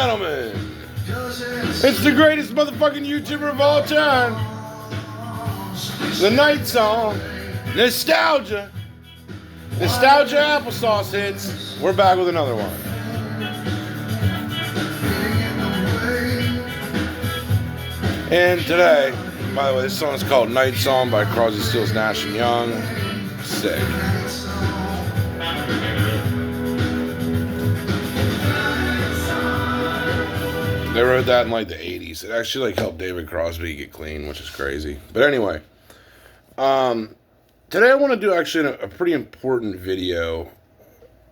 gentlemen, it's the greatest motherfucking YouTuber of all time. The Night Song. Nostalgia. Nostalgia applesauce hits. We're back with another one. And today, by the way, this song is called Night Song by Crosby, Stills, Nash & Young. Sick. They wrote that in like the 80s. It actually like helped David Crosby get clean, which is crazy. But anyway, today I want to do actually a pretty important video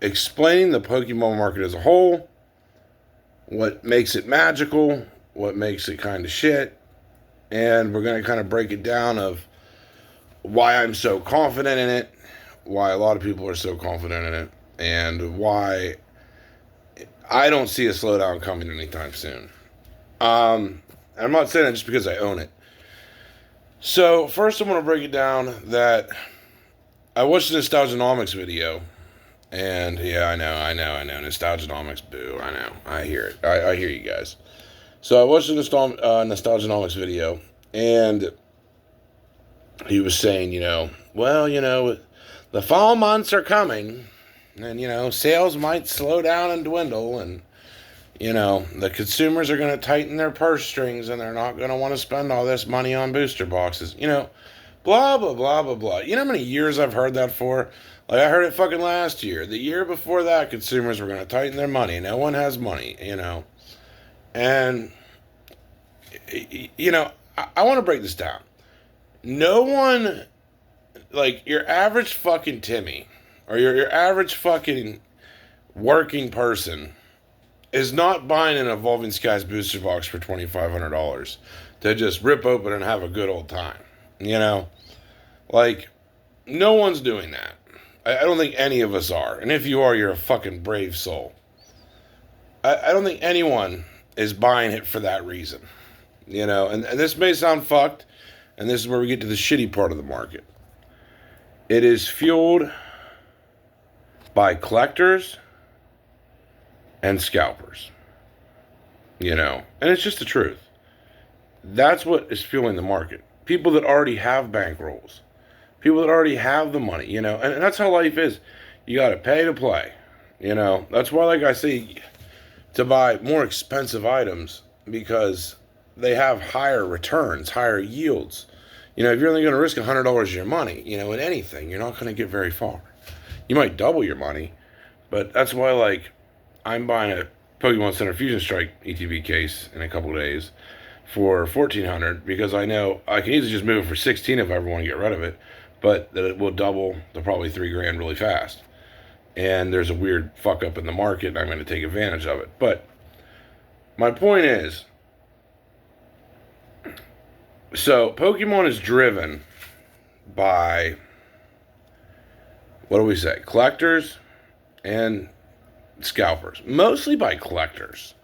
explaining the Pokemon market as a whole, what makes it magical, what makes it kind of shit, and we're going to kind of break it down of why I'm so confident in it, why a lot of people are so confident in it, and why I don't see a slowdown coming anytime soon. I'm not saying that just because I own it. So first I'm going to break it down that I watched the Nostalgianomics video, and yeah, I know, Nostalgianomics, boo, I know, I hear it, I hear you guys. So I watched the Nostalgianomics video, and he was saying, the fall months are coming, and, sales might slow down and dwindle, and, the consumers are going to tighten their purse strings, and they're not going to want to spend all this money on booster boxes, blah, blah, blah, blah, blah. You know how many years I've heard that for? Like, I heard it fucking last year. The year before that, consumers were going to tighten their money. No one has money, And, I want to break this down. No one, like, your average fucking Timmy, or your average fucking working person is not buying an Evolving Skies booster box for $2,500 to just rip open and have a good old time. Like, no one's doing that. I don't think any of us are. And if you are, you're a fucking brave soul. I don't think anyone is buying it for that reason. And this may sound fucked, and this is where we get to the shitty part of the market. It is fueled by collectors and scalpers. And it's just the truth. That's what is fueling the market. People that already have bankrolls. People that already have the money, and that's how life is. You got to pay to play. That's why, like I say, to buy more expensive items, because they have higher returns, higher yields. If you're only going to risk $100 of your money, in anything, you're not going to get very far. You might double your money, but that's why, like, I'm buying a Pokemon Center Fusion Strike ETB case in a couple of days for $1,400, because I know I can easily just move it for $16 if I ever want to get rid of it, but that it will double to probably $3,000 really fast. And there's a weird fuck up in the market, and I'm going to take advantage of it. But my point is, so Pokemon is driven by, what do we say, collectors and scalpers. Mostly by collectors.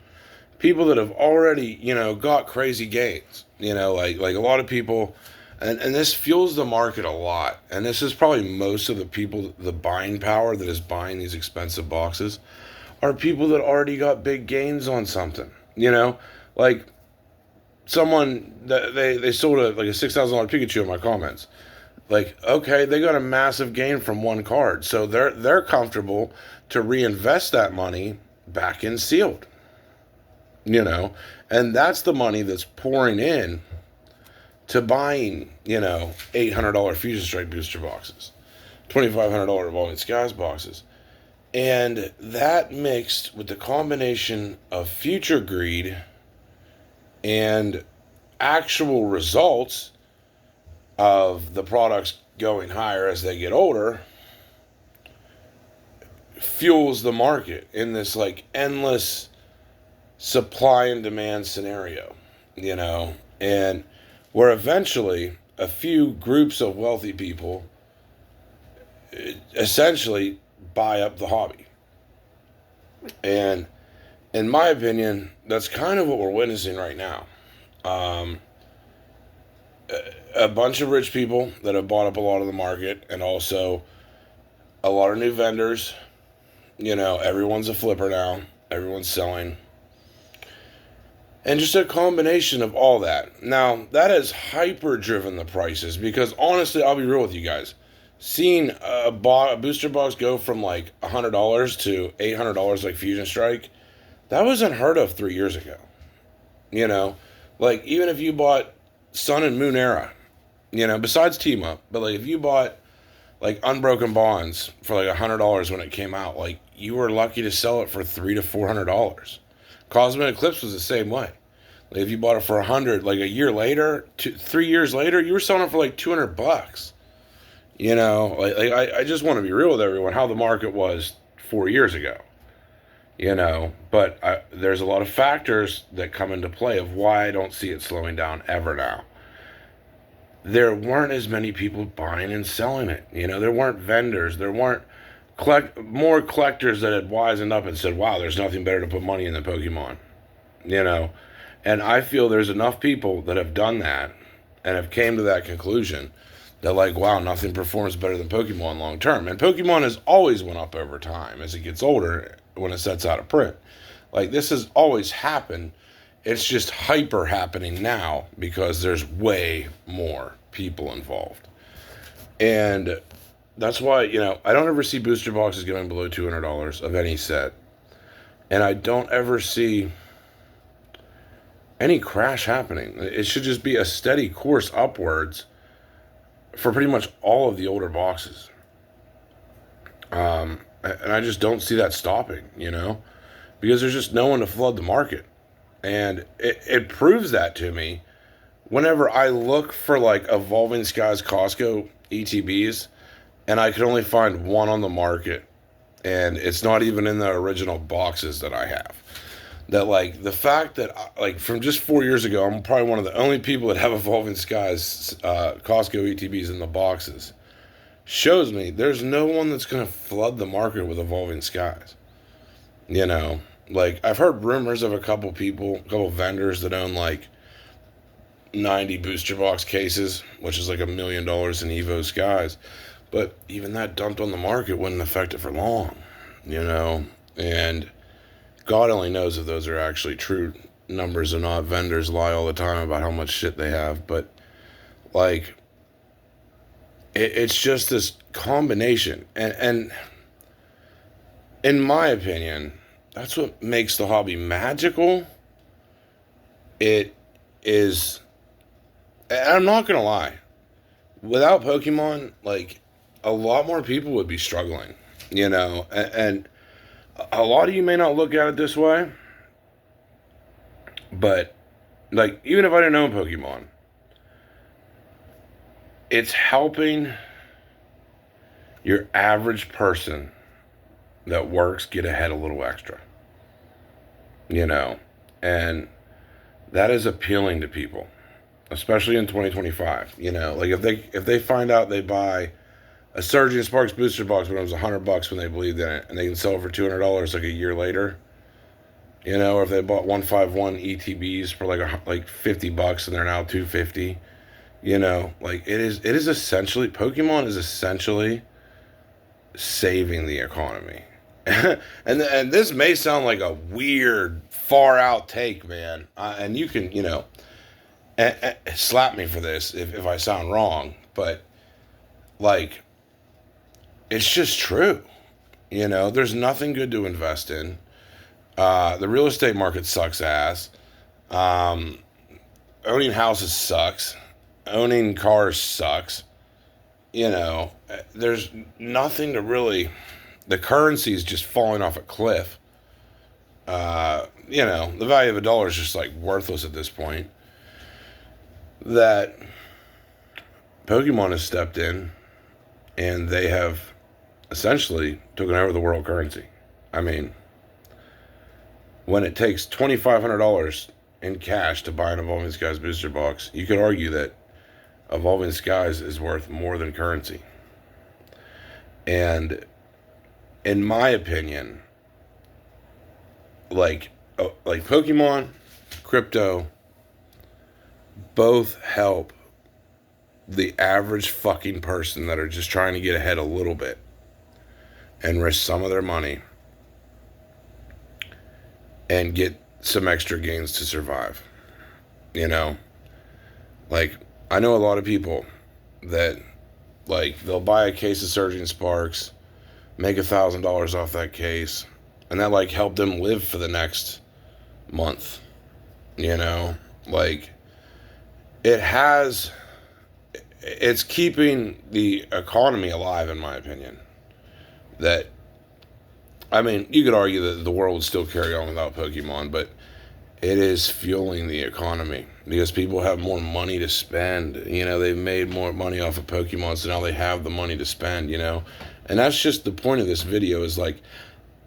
People that have already, got crazy gains. Like a lot of people, and this fuels the market a lot. And this is probably most of the people, the buying power that is buying these expensive boxes, are people that already got big gains on something. Like someone that they sold a $6,000 Pikachu in my comments. Like, okay, they got a massive gain from one card, so they're comfortable to reinvest that money back in sealed. And that's the money that's pouring in to buying, $800 Fusion Strike booster boxes, $2,500 Evolving Skies boxes. And that mixed with the combination of future greed and actual results of the products going higher as they get older fuels the market in this like endless supply and demand scenario, and where eventually a few groups of wealthy people essentially buy up the hobby. And in my opinion, that's kind of what we're witnessing right now. A bunch of rich people that have bought up a lot of the market, and also a lot of new vendors. Everyone's a flipper now. Everyone's selling. And just a combination of all that. Now, that has hyper driven the prices because honestly, I'll be real with you guys. Seeing a booster box go from like $100 to $800 like Fusion Strike, that was unheard of 3 years ago. You know, like even if you bought Sun and Moon Era, besides Team Up, but like if you bought like Unbroken Bonds for like $100 when it came out, like you were lucky to sell it for $300 to $400. Cosmic Eclipse was the same way. Like if you bought it for 100, like a year later, 3 years later, you were selling it for like $200. I just want to be real with everyone how the market was 4 years ago. But there's a lot of factors that come into play of why I don't see it slowing down ever now. There weren't as many people buying and selling it. There weren't vendors. There weren't more collectors that had wisened up and said, wow, there's nothing better to put money in than Pokemon. And I feel there's enough people that have done that and have came to that conclusion that like, wow, nothing performs better than Pokemon long term. And Pokemon has always went up over time as it gets older when it sets out of print. Like this has always happened. It's just hyper happening now because there's way more people involved. And that's why, I don't ever see booster boxes going below $200 of any set. And I don't ever see any crash happening. It should just be a steady course upwards for pretty much all of the older boxes. And I just don't see that stopping, because there's just no one to flood the market. And it proves that to me whenever I look for like Evolving Skies Costco ETBs and I could only find one on the market and it's not even in the original boxes that I have. That like the fact that like from just 4 years ago, I'm probably one of the only people that have Evolving Skies Costco ETBs in the boxes shows me there's no one that's going to flood the market with Evolving Skies. Like I've heard rumors of a couple vendors that own like 90 booster box cases, which is like $1 million in Evo Skies. But even that dumped on the market wouldn't affect it for long, and God only knows if those are actually true numbers or not. Vendors lie all the time about how much shit they have, but like it's just this combination, and in my opinion, that's what makes the hobby magical. It is, and I'm not gonna lie, without Pokemon, like a lot more people would be struggling, and a lot of you may not look at it this way, but like even if I didn't own Pokemon, it's helping your average person that works get ahead a little extra, and that is appealing to people, especially in 2025. Like if they find out they buy a Surging Sparks booster box when it was $100 when they believed in it, and they can sell it for $200 like a year later, or if they bought 151 ETBs for like $50 and they're now $250, like it is essentially, Pokemon is essentially saving the economy. and this may sound like a weird, far out take, man. And you can, slap me for this if I sound wrong, but like, it's just true. There's nothing good to invest in. The real estate market sucks ass. Owning houses sucks. Owning cars sucks. There's nothing to really, the currency is just falling off a cliff. The value of a dollar is just like worthless at this point. That Pokemon has stepped in and they have essentially taken over the world currency. I mean, when it takes $2,500 in cash to buy an Evolving Skies booster box, you could argue that Evolving Skies is worth more than currency. And in my opinion, like Pokemon, crypto, both help the average fucking person that are just trying to get ahead a little bit and risk some of their money and get some extra gains to survive. You know, like I know a lot of people that like they'll buy a case of Surging Sparks, make $1,000 off that case, and that like helped them live for the next month. You know, like it has, it's keeping the economy alive, in my opinion. That, I mean, you could argue that the world would still carry on without Pokemon, but it is fueling the economy because people have more money to spend. You know, they've made more money off of Pokemon, so now they have the money to spend, you know? And that's just the point of this video is like,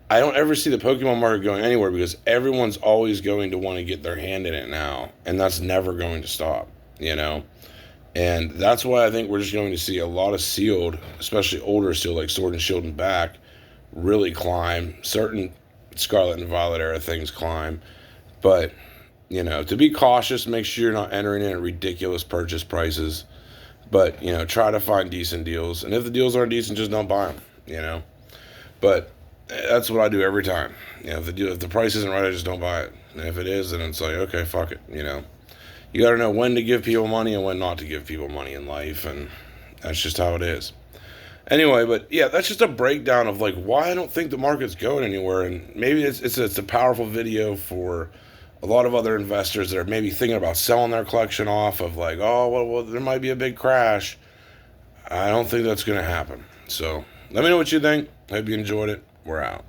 I don't ever see the Pokemon market going anywhere because everyone's always going to want to get their hand in it now, and that's never going to stop, you know? And that's why I think we're just going to see a lot of sealed, especially older sealed like Sword and Shield and back, really climb. Certain Scarlet and Violet era things climb. But, you know, to be cautious, make sure you're not entering in at ridiculous purchase prices. But, you know, try to find decent deals. And if the deals aren't decent, just don't buy them, you know? But that's what I do every time. You know, if the price isn't right, I just don't buy it. And if it is, then it's like, okay, fuck it, you know? You got to know when to give people money and when not to give people money in life, and that's just how it is. Anyway, but yeah, that's just a breakdown of like why I don't think the market's going anywhere, and maybe it's a powerful video for a lot of other investors that are maybe thinking about selling their collection off of like, oh well there might be a big crash. I don't think that's going to happen. So let me know what you think. Hope you enjoyed it. We're out.